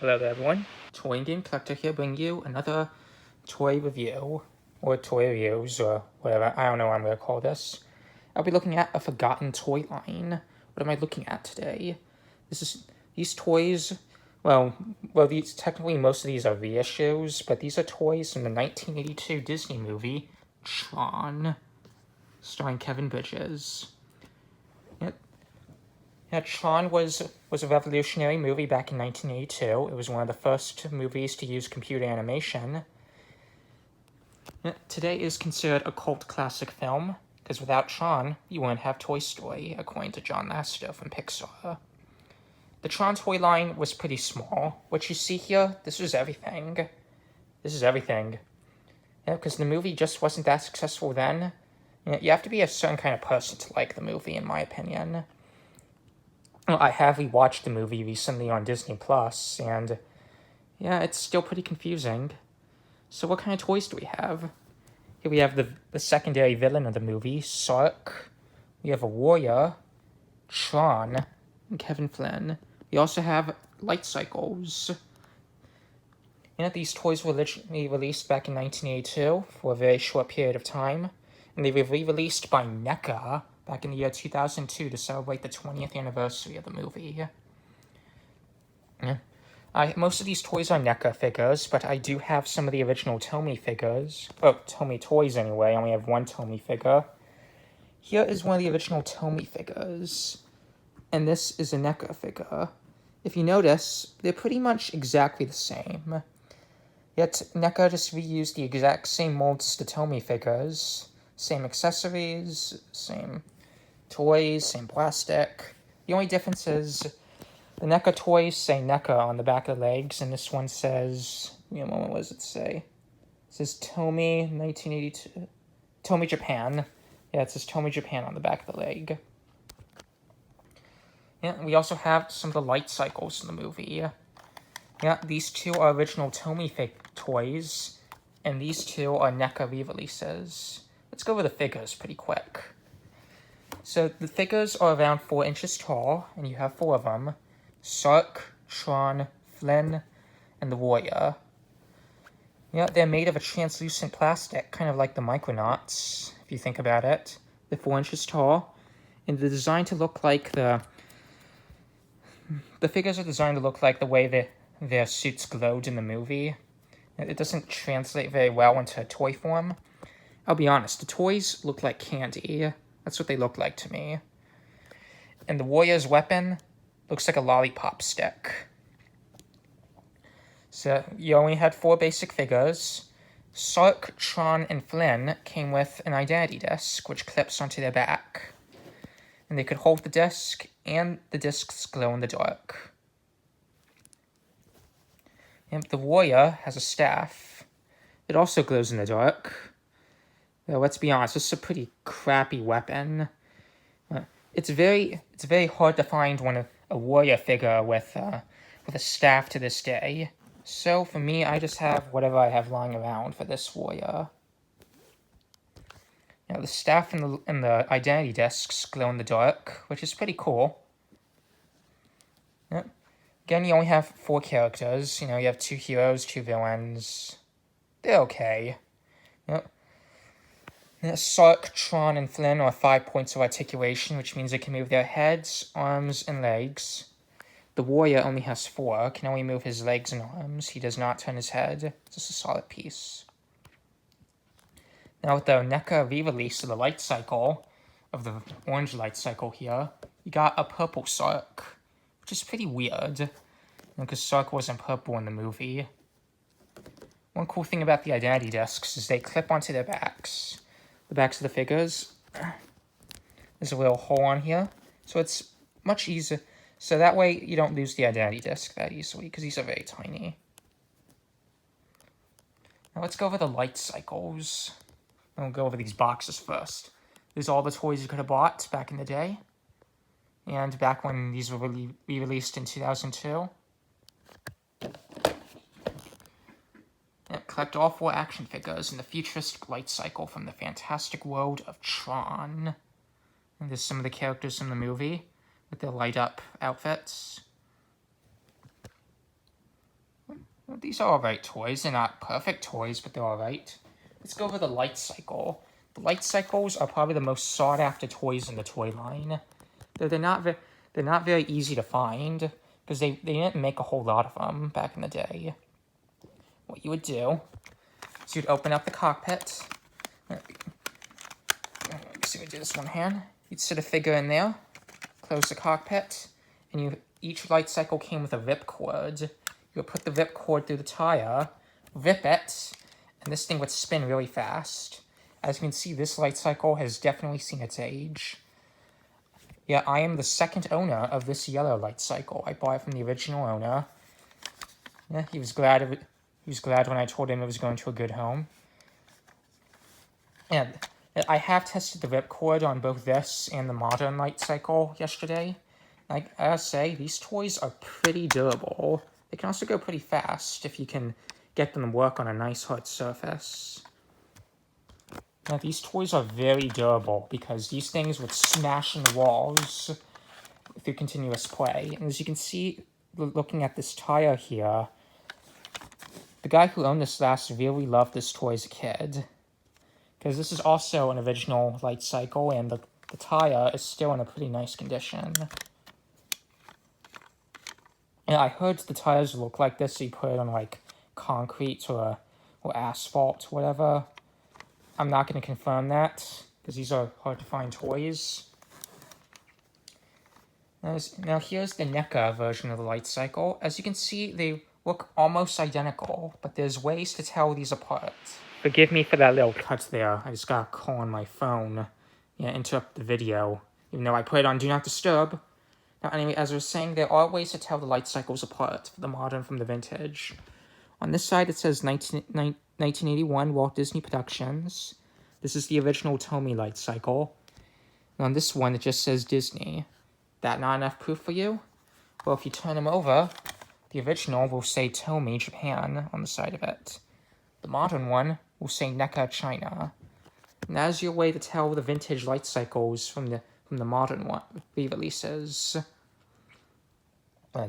Hello there everyone, Toy and Game Collector here bringing you another toy review, or toy reviews, or whatever, I don't know what I'm going to call this. I'll be looking at a forgotten toy line. What am I looking at today? These toys, these technically most of these are reissues, but these are toys from the 1982 Disney movie, TRON, starring Kevin Bridges. Yeah, TRON was a revolutionary movie back in 1982. It was one of the first movies to use computer animation. Today is considered a cult classic film, because without TRON, you wouldn't have Toy Story, according to John Lasseter from Pixar. The TRON toy line was pretty small. What you see here, this is everything. This is everything. Yeah, because the movie just wasn't that successful then. You have to be a certain kind of person to like the movie, in my opinion. I have rewatched the movie recently on Disney Plus, and yeah, it's still pretty confusing. So what kind of toys do we have? Here we have the secondary villain of the movie, Sark. We have a warrior, TRON, and Kevin Flynn. We also have light cycles. These toys were originally released back in 1982 for a very short period of time, and they were re-released by Neca back in the year 2002 to celebrate the 20th anniversary of the movie. Most of these toys are Neca figures, but I do have some of the original Tomy figures. Oh, Tomy toys anyway. I only have one Tomy figure. Here is one of the original Tomy figures, and this is a Neca figure. If you notice, they're pretty much exactly the same. Yet Neca just reused the exact same molds as the Tomy figures. Same accessories, same toys, same plastic. The only difference is the Neca toys say Neca on the back of the legs, and this one says, what does it say? It says Tomy 1982. Tomy Japan. Yeah, it says Tomy Japan on the back of the leg. Yeah, we also have some of the light cycles in the movie. Yeah, these two are original Tomy toys, and these two are Neca re-releases. Let's go over the figures pretty quick. So the figures are around 4 inches tall, and you have 4 of them. Sark, TRON, Flynn, and the warrior. Yeah, they're made of a translucent plastic, kind of like the Micronauts, if you think about it. They're 4 inches tall, and they're designed to look like the figures are designed to look like the way their suits glowed in the movie. It doesn't translate very well into toy form. I'll be honest, the toys look like candy. That's what they look like to me. And the warrior's weapon looks like a lollipop stick. So you only had 4 basic figures. Sark, TRON, and Flynn came with an identity disc, which clips onto their back. And they could hold the disc, and the discs glow in the dark. And the warrior has a staff. It also glows in the dark. Now, let's be honest, this is a pretty crappy weapon. It's very hard to find a warrior figure with a staff to this day. So for me, I just have whatever I have lying around for this warrior. The staff and the identity discs glow in the dark, which is pretty cool. Again, you only have 4 characters. You have 2 heroes, 2 villains. They're okay. Sark, TRON, and Flynn are 5 points of articulation, which means they can move their heads, arms, and legs. The warrior only has 4, can only move his legs and arms. He does not turn his head. It's just a solid piece. Now with the Neca re-release of the light cycle, of the orange light cycle here, you got a purple Sark, which is pretty weird, because Sark wasn't purple in the movie. One cool thing about the identity discs is they clip onto their backs. The backs of the figures, there's a little hole on here, so it's much easier. So that way you don't lose the identity disc that easily, because these are very tiny. Now let's go over the light cycles. We'll go over these boxes first. There's all the toys you could have bought back in the day, and back when these were re-released in 2002. Collect all 4 action figures in the futuristic light cycle from the fantastic world of TRON. And there's some of the characters from the movie with their light-up outfits. these are alright toys. They're not perfect toys, but they're alright. Let's go over the light cycle. The light cycles are probably the most sought after toys in the toy line. They're not very easy to find because they didn't make a whole lot of them back in the day. What you would do is you'd open up the cockpit. Let's see, we do this one hand. You'd sit a figure in there, close the cockpit, and each light cycle came with a rip cord. You would put the rip cord through the tire, rip it, and this thing would spin really fast. As you can see, this light cycle has definitely seen its age. Yeah, I am the second owner of this yellow light cycle. I bought it from the original owner. Yeah, he was glad when I told him it was going to a good home. And I have tested the ripcord on both this and the modern light cycle yesterday. I gotta say, these toys are pretty durable. They can also go pretty fast if you can get them to work on a nice hard surface. Now, these toys are very durable because these things would smash in the walls through continuous play. And as you can see, looking at this tire here, the guy who owned this last really loved this toy as a kid. Because this is also an original light cycle, and the tire is still in a pretty nice condition. And I heard the tires look like this, so you put it on, like, concrete or asphalt, whatever. I'm not going to confirm that, because these are hard to find toys. Now here's the Neca version of the light cycle. As you can see, they look almost identical, but there's ways to tell these apart. Forgive me for that little cut there. I just got a call on my phone. Yeah, interrupt the video, even though I put it on Do Not Disturb. Now, anyway, as I was saying, there are ways to tell the light cycles apart, the modern from the vintage. On this side, it says 1981 Walt Disney Productions. This is the original Tomy light cycle. And on this one, it just says Disney. That not enough proof for you? Well, if you turn them over, the original will say Tomy Japan on the side of it. The modern one will say Neca China. And that is your way to tell the vintage light cycles from the modern one re-releases.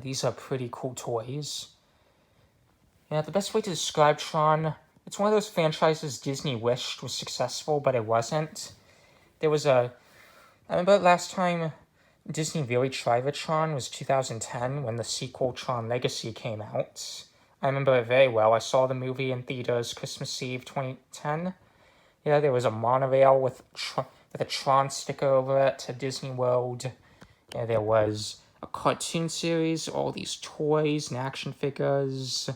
These are pretty cool toys. Yeah, the best way to describe TRON, it's one of those franchises Disney wished was successful, but it wasn't. I remember last time Disney really tried with TRON was 2010 when the sequel TRON Legacy came out. I remember it very well. I saw the movie in theaters Christmas Eve 2010. Yeah, there was a monorail with a TRON sticker over it to Disney World. Yeah, there was a cartoon series, all these toys and action figures,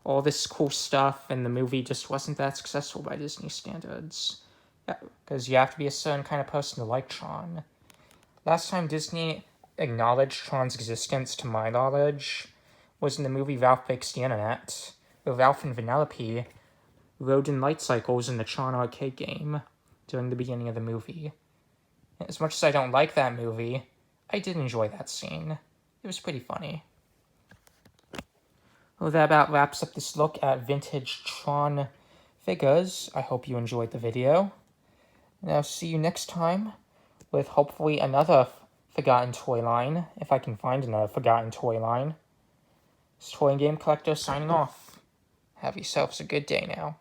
all this cool stuff, and the movie just wasn't that successful by Disney standards. Yeah, because you have to be a certain kind of person to like TRON. Last time Disney acknowledged TRON's existence, to my knowledge, was in the movie Ralph Breaks the Internet, where Ralph and Vanellope rode in light cycles in the TRON arcade game during the beginning of the movie. As much as I don't like that movie, I did enjoy that scene. It was pretty funny. Well, that about wraps up this look at vintage TRON figures. I hope you enjoyed the video. And I'll see you next time with hopefully another forgotten toy line, if I can find another forgotten toy line. This Toy and Game Collector signing off. Have yourselves a good day now.